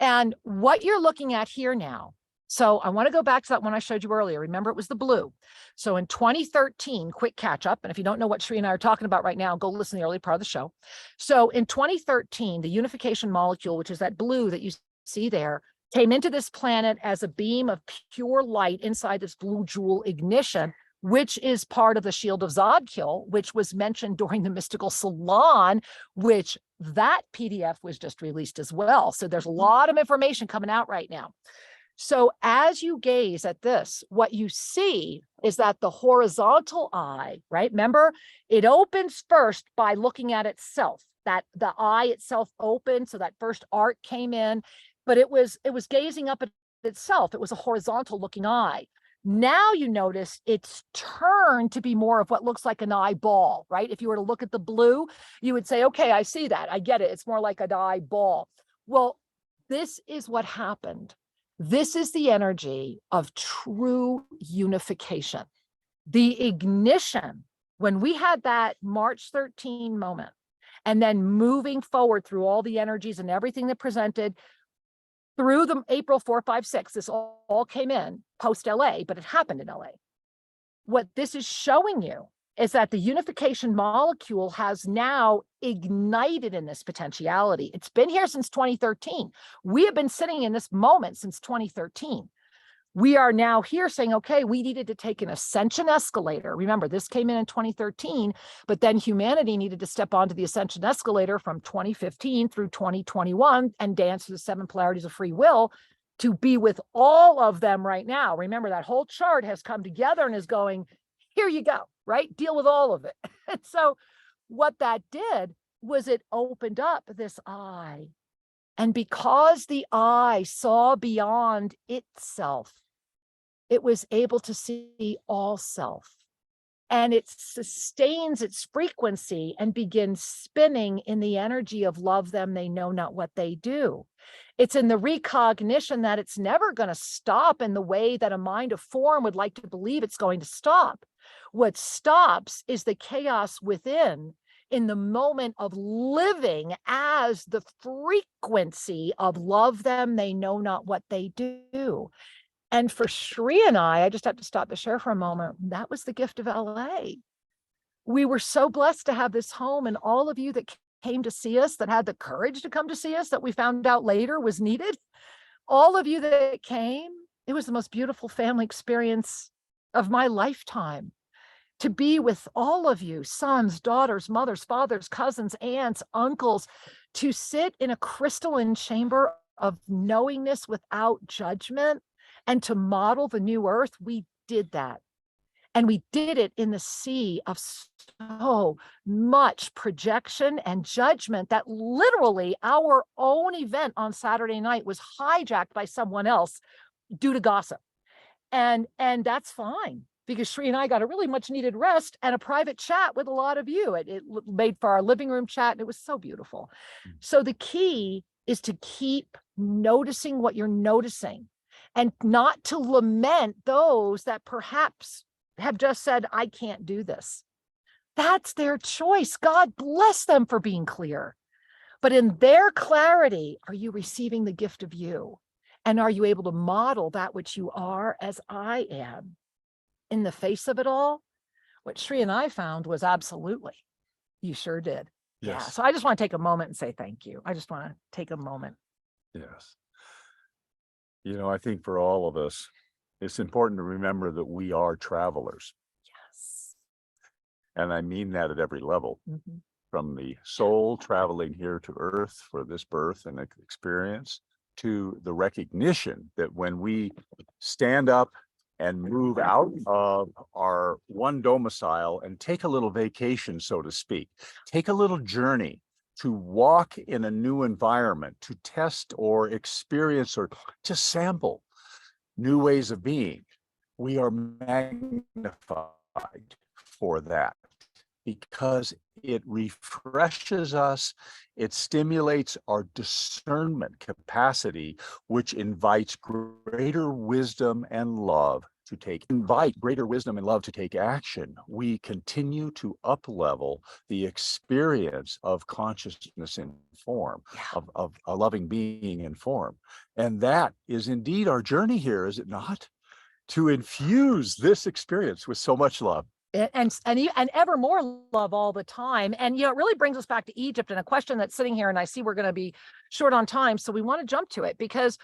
And what you're looking at here now. So I want to go back to that one I showed you earlier. Remember, it was the blue. So in 2013, quick catch up. And if you don't know what Sri and I are talking about right now, go listen to the early part of the show. So in 2013, the unification molecule, which is that blue that you see there, came into this planet as a beam of pure light inside this blue jewel ignition, which is part of the shield of Zodkill, which was mentioned during the mystical salon, which that PDF was just released as well. So there's a lot of information coming out right now. So as you gaze at this, what you see is that the horizontal eye, right? Remember, it opens first by looking at itself, that the eye itself opened. So that first art came in, but it was gazing up at itself. It was a horizontal looking eye. Now you notice it's turned to be more of what looks like an eyeball, right? If you were to look at the blue, you would say, okay, I see that. I get it. It's more like an eyeball. Well, this is what happened. This is the energy of true unification. The ignition, when we had that March 13 moment, and then moving forward through all the energies and everything that presented through the April 4, 5, 6, this all came in post LA, but it happened in LA. What this is showing you is that the unification molecule has now ignited in this potentiality. It's been here since 2013. We have been sitting in this moment since 2013. We are now here saying, okay, we needed to take an ascension escalator. Remember, this came in 2013, but then humanity needed to step onto the ascension escalator from 2015 through 2021 and dance through the 7 polarities of free will to be with all of them right now. Remember, that whole chart has come together and is going, here you go, right? Deal with all of it. And so what that did was it opened up this eye. And because the eye saw beyond itself, it was able to see all self. And it sustains its frequency and begins spinning in the energy of love them, they know not what they do. It's in the recognition that it's never going to stop in the way that a mind of form would like to believe it's going to stop. What stops is the chaos within in the moment of living as the frequency of love them, they know not what they do. And for Sri and I just have to stop the share for a moment. That was the gift of LA. We were so blessed to have this home, and all of you that came to see us, that had the courage to come to see us, that we found out later was needed. All of you that came, it was the most beautiful family experience of my lifetime. To be with all of you, sons, daughters, mothers, fathers, cousins, aunts, uncles, to sit in a crystalline chamber of knowingness without judgment, and to model the new earth. We did that. And we did it in the sea of so much projection and judgment that literally our own event on Saturday night was hijacked by someone else due to gossip. And that's fine, because Sri and I got a really much needed rest and a private chat with a lot of you. It made for our living room chat, and it was so beautiful. So the key is to keep noticing what you're noticing, and not to lament those that perhaps have just said, I can't do this. That's their choice. God bless them for being clear. But in their clarity, are you receiving the gift of you? And are you able to model that which you are as I am? In the face of it all, what Sri and I found was absolutely. You sure did. Yeah. Yes. So I just want to take a moment and say thank you. I just want to take a moment. Yes. You know, I think for all of us, it's important to remember that we are travelers. Yes. And I mean that at every level, Mhm. from the soul traveling here to earth for this birth and experience, to the recognition that when we stand up and move out of our one domicile and take a little vacation, so to speak, take a little journey to walk in a new environment, to test or experience or to sample new ways of being, we are magnified for that, because it refreshes us, it stimulates our discernment capacity, which invites greater wisdom and love to invite greater wisdom and love to take action. We continue to up-level the experience of consciousness in form, of a loving being in form. And that is indeed our journey here, is it not? To infuse this experience with so much love. And ever more love all the time. And, it really brings us back to Egypt, and a question that's sitting here, and I see we're going to be short on time, so we want to jump to it, because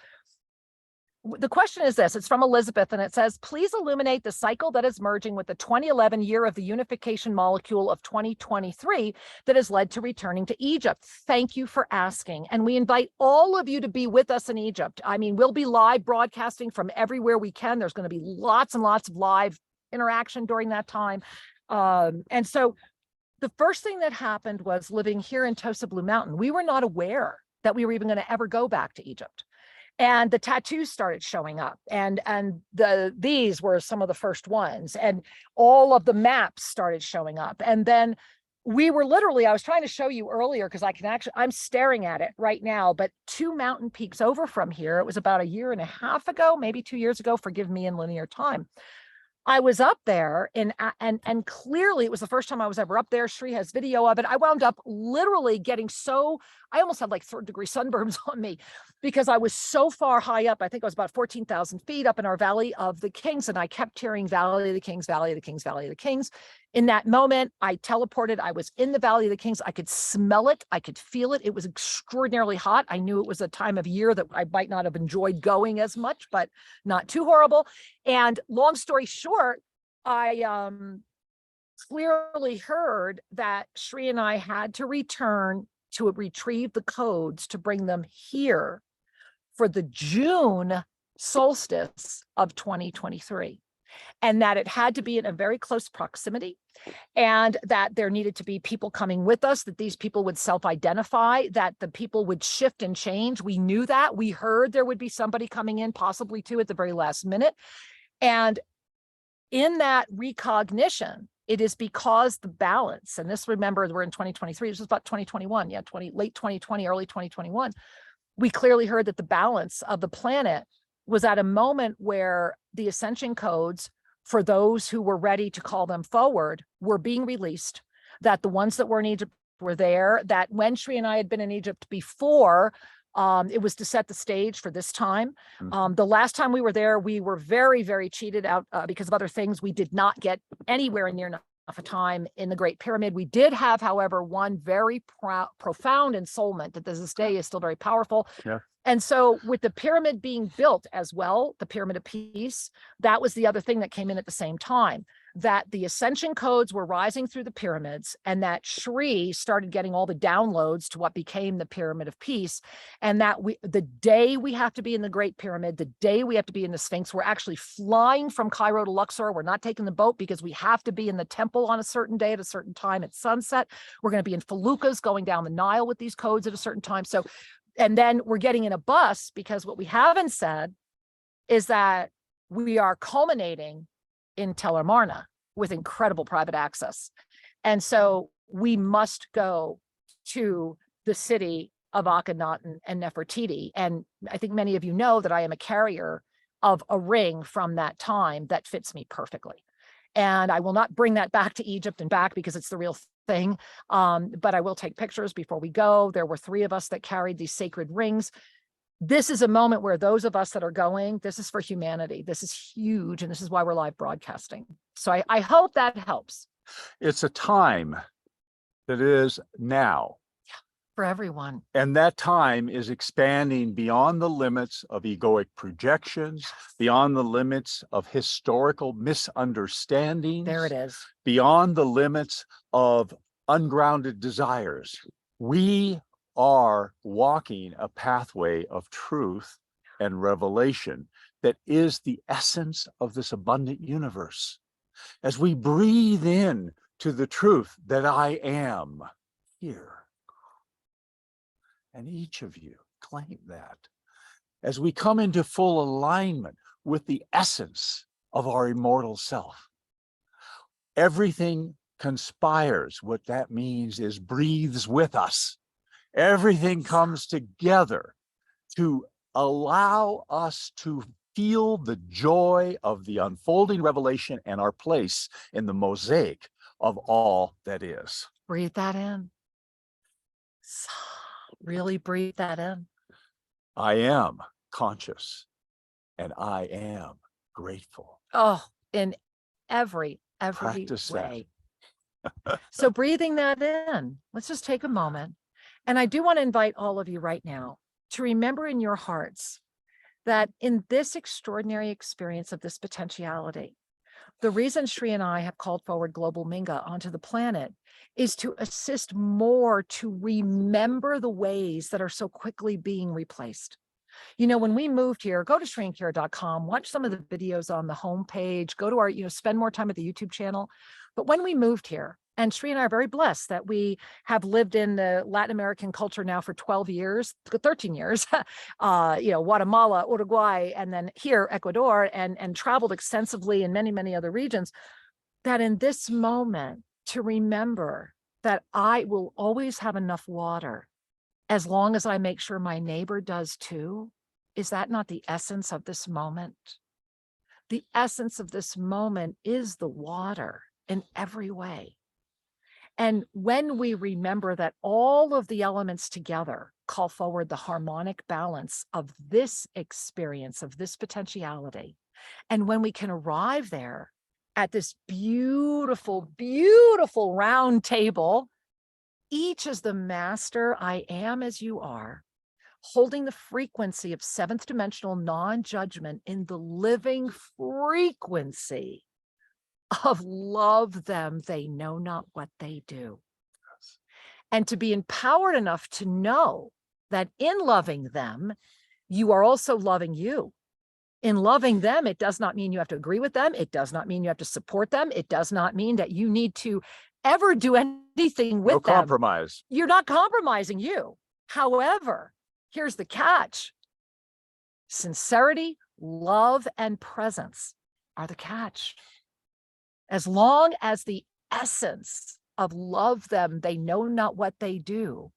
the question is this. It's from Elizabeth, and it says, please illuminate the cycle that is merging with the 2011 year of the unification molecule of 2023 that has led to returning to Egypt. Thank you for asking. And we invite all of you to be with us in Egypt. I mean, we'll be live broadcasting from everywhere we can. There's going to be lots and lots of live interaction during that time. And so the first thing that happened was, living here in Tosa Blue Mountain, we were not aware that we were even going to ever go back to Egypt. And the tattoos started showing up, and these were some of the first ones, and all of the maps started showing up. And then we were literally, I was trying to show you earlier, because I'm staring at it right now, but 2 mountain peaks over from here, it was about a year and a half ago, maybe 2 years ago, forgive me in linear time. I was up there, and clearly it was the first time I was ever up there. Shri has video of it. I wound up literally getting I almost had like 3rd-degree sunburns on me, because I was so far high up. I think I was about 14,000 feet up in our Valley of the Kings, and I kept hearing Valley of the Kings, Valley of the Kings, Valley of the Kings. In that moment, I teleported. I was in the Valley of the Kings. I could smell it. I could feel it. It was extraordinarily hot. I knew it was a time of year that I might not have enjoyed going as much, but not too horrible. And long story short, I clearly heard that Shri and I had to return to retrieve the codes to bring them here for the June solstice of 2023. And that it had to be in a very close proximity, and that there needed to be people coming with us, that these people would self-identify, that the people would shift and change. We knew that. We heard there would be somebody coming in, possibly 2 at the very last minute. And in that recognition, it is because the balance, and this, remember, we're in 2023, this was about 2021, late 2020, early 2021. We clearly heard that the balance of the planet was at a moment where the ascension codes, for those who were ready to call them forward, were being released, that the ones that were in Egypt were there, that when Shri and I had been in Egypt before, it was to set the stage for this time. The last time we were there, we were very, very cheated out because of other things. We did not get anywhere near enough a time in the Great Pyramid. We did have, however, one very profound ensoulment that to this day is still very powerful. Yeah. And so with the pyramid being built as well, the Pyramid of Peace, that was the other thing that came in at the same time, that the ascension codes were rising through the pyramids, and that Shri started getting all the downloads to what became the Pyramid of Peace. And that the day we have to be in the Great Pyramid, the day we have to be in the Sphinx, we're actually flying from Cairo to Luxor. We're not taking the boat, because we have to be in the temple on a certain day at a certain time at sunset. We're going to be in feluccas going down the Nile with these codes at a certain time. So, and then we're getting in a bus, because what we haven't said is that we are culminating in Tel Amarna with incredible private access. And so we must go to the city of Akhenaten and Nefertiti. And I think many of you know that I am a carrier of a ring from that time that fits me perfectly. And I will not bring that back to Egypt and back, because it's the real thing. But I will take pictures before we go. There were 3 of us that carried these sacred rings. This is a moment where those of us that are going, this is for humanity. This is huge. And this is why we're live broadcasting. So I hope that helps. It's a time that is now. For everyone. And that time is expanding beyond the limits of egoic projections, beyond the limits of historical misunderstandings. There it is. Beyond the limits of ungrounded desires. We are walking a pathway of truth and revelation that is the essence of this abundant universe. As we breathe in to the truth that I am here, and each of you claim that, as we come into full alignment with the essence of our immortal self, everything conspires. What that means is breathes with us. Everything comes together to allow us to feel the joy of the unfolding revelation and our place in the mosaic of all that is. Breathe that in. Really breathe that in. I am conscious and I am grateful. Oh, in every Practice way. So breathing that in, let's just take a moment. And I do want to invite all of you right now to remember in your hearts that in this extraordinary experience of this potentiality, the reason Shri and I have called forward Global Minga onto the planet is to assist more to remember the ways that are so quickly being replaced. You know, when we moved here, go to shriandkira.com, watch some of the videos on the homepage, go to our, spend more time at the YouTube channel. But when we moved here, and Shri and I are very blessed that we have lived in the Latin American culture now for 12 years, 13 years, Guatemala, Uruguay, and then here, Ecuador, and traveled extensively in many, many other regions, that in this moment, to remember that I will always have enough water as long as I make sure my neighbor does too. Is that not the essence of this moment? The essence of this moment is the water in every way. And when we remember that all of the elements together call forward the harmonic balance of this experience, of this potentiality, and when we can arrive there at this beautiful, beautiful round table, each is the master I am as you are, holding the frequency of seventh dimensional non-judgment in the living frequency of love them, they know not what they do. Yes. And to be empowered enough to know that in loving them, you are also loving you. In loving them, it does not mean you have to agree with them. It does not mean you have to support them. It does not mean that you need to ever do anything with them. No compromise. You're not compromising you. However, here's the catch. Sincerity, love, and presence are the catch. As long as the essence of love them, they know not what they do,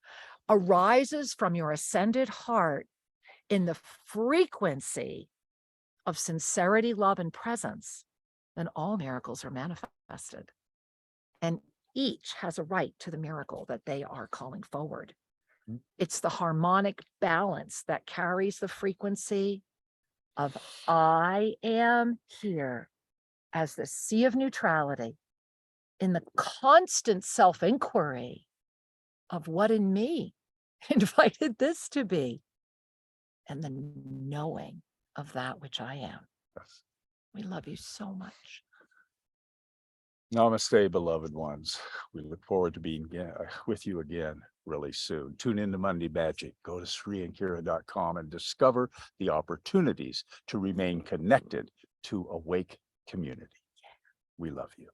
arises from your ascended heart in the frequency of sincerity, love, and presence, then all miracles are manifested. And each has a right to the miracle that they are calling forward. It's the harmonic balance that carries the frequency of I am here as the sea of neutrality in the constant self-inquiry of what in me invited this to be, and the knowing of that which I am. Yes. We love you so much. Namaste, beloved ones. We look forward to being with you again really soon. Tune in to Monday Magic. Go to shriandkira.com and discover the opportunities to remain connected to awake community. We love you.